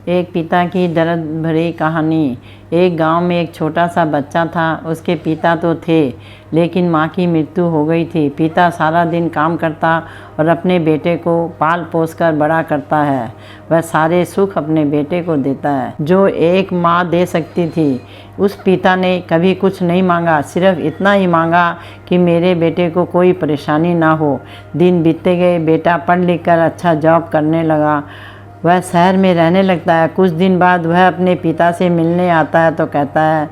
एक पिता की दर्द भरी कहानी। एक गांव में एक छोटा सा बच्चा था। उसके पिता तो थे, लेकिन मां की मृत्यु हो गई थी। पिता सारा दिन काम करता और अपने बेटे को पाल पोस कर बड़ा करता है। वह सारे सुख अपने बेटे को देता है, जो एक माँ दे सकती थी। उस पिता ने कभी कुछ नहीं मांगा, सिर्फ इतना ही मांगा कि मेरे बेटे को कोई परेशानी ना हो। दिन बीतते गए, बेटा पढ़ लिख कर अच्छा जॉब करने लगा। वह शहर में रहने लगता है। कुछ दिन बाद वह अपने पिता से मिलने आता है तो कहता है,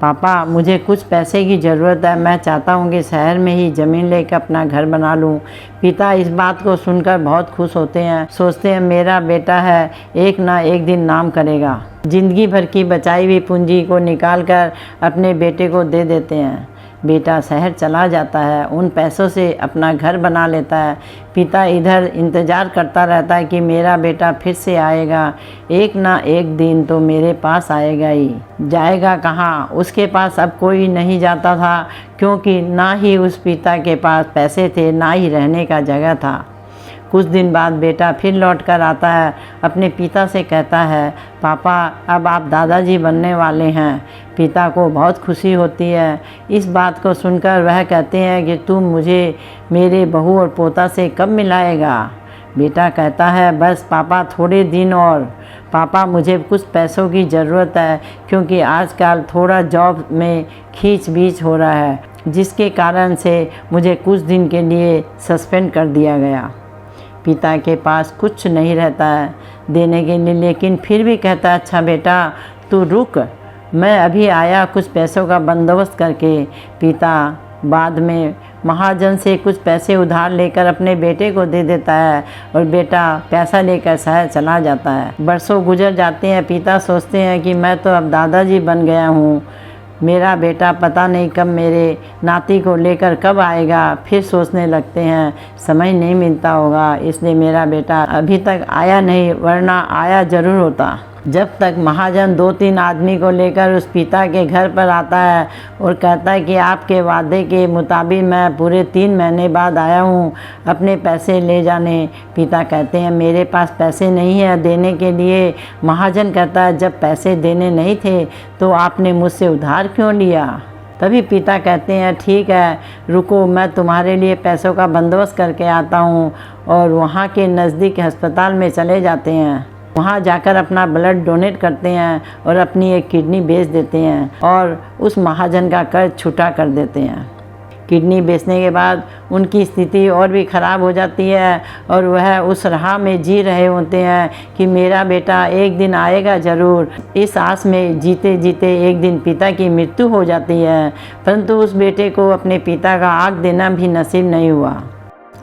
पापा मुझे कुछ पैसे की ज़रूरत है। मैं चाहता हूँ कि शहर में ही ज़मीन लेकर अपना घर बना लूँ। पिता इस बात को सुनकर बहुत खुश होते हैं। सोचते हैं मेरा बेटा है, एक ना एक दिन नाम करेगा। ज़िंदगी भर की बचाई हुई पूंजी को निकाल कर अपने बेटे को दे देते हैं। बेटा शहर चला जाता है, उन पैसों से अपना घर बना लेता है। पिता इधर इंतज़ार करता रहता है कि मेरा बेटा फिर से आएगा, एक ना एक दिन तो मेरे पास आएगा ही। जाएगा कहाँ? उसके पास अब कोई नहीं जाता था, क्योंकि ना ही उस पिता के पास पैसे थे, ना ही रहने का जगह था। कुछ दिन बाद बेटा फिर लौट कर आता है। अपने पिता से कहता है, पापा अब आप दादाजी बनने वाले हैं। पिता को बहुत खुशी होती है। इस बात को सुनकर वह कहते हैं कि तुम मुझे मेरे बहू और पोता से कब मिलाएगा? बेटा कहता है, बस पापा थोड़े दिन और। पापा मुझे कुछ पैसों की ज़रूरत है, क्योंकि आजकल थोड़ा जॉब में खींच बीच हो रहा है, जिसके कारण से मुझे कुछ दिन के लिए सस्पेंड कर दिया गया। पिता के पास कुछ नहीं रहता है देने के लिए, लेकिन फिर भी कहता है, अच्छा बेटा तू रुक, मैं अभी आया कुछ पैसों का बंदोबस्त करके। पिता बाद में महाजन से कुछ पैसे उधार लेकर अपने बेटे को दे देता है और बेटा पैसा लेकर शहर चला जाता है। बरसों गुजर जाते हैं। पिता सोचते हैं कि मैं तो अब दादाजी बन गया हूँ, मेरा बेटा पता नहीं कब मेरे नाती को लेकर कब आएगा। फिर सोचने लगते हैं समय नहीं मिलता होगा, इसलिए मेरा बेटा अभी तक आया नहीं, वरना आया ज़रूर होता। जब तक महाजन 2-3 आदमी को लेकर उस पिता के घर पर आता है और कहता है कि आपके वादे के मुताबिक मैं पूरे 3 महीने बाद आया हूँ अपने पैसे ले जाने। पिता कहते हैं, मेरे पास पैसे नहीं है देने के लिए। महाजन कहता है, जब पैसे देने नहीं थे तो आपने मुझसे उधार क्यों लिया? तभी पिता कहते हैं, ठीक है रुको, मैं तुम्हारे लिए पैसों का बंदोबस्त करके आता हूँ। और वहाँ के नज़दीक अस्पताल में चले जाते हैं। वहाँ जाकर अपना ब्लड डोनेट करते हैं और अपनी एक किडनी बेच देते हैं और उस महाजन का कर्ज छूटा कर देते हैं। किडनी बेचने के बाद उनकी स्थिति और भी ख़राब हो जाती है और वह उस राह में जी रहे होते हैं कि मेरा बेटा एक दिन आएगा ज़रूर। इस आस में जीते जीते एक दिन पिता की मृत्यु हो जाती है, परंतु उस बेटे को अपने पिता का आग देना भी नसीब नहीं हुआ।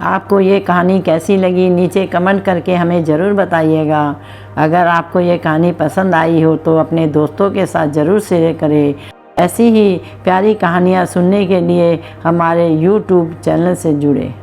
आपको ये कहानी कैसी लगी नीचे कमेंट करके हमें ज़रूर बताइएगा। अगर आपको ये कहानी पसंद आई हो तो अपने दोस्तों के साथ ज़रूर शेयर करें। ऐसी ही प्यारी कहानियाँ सुनने के लिए हमारे YouTube चैनल से जुड़े।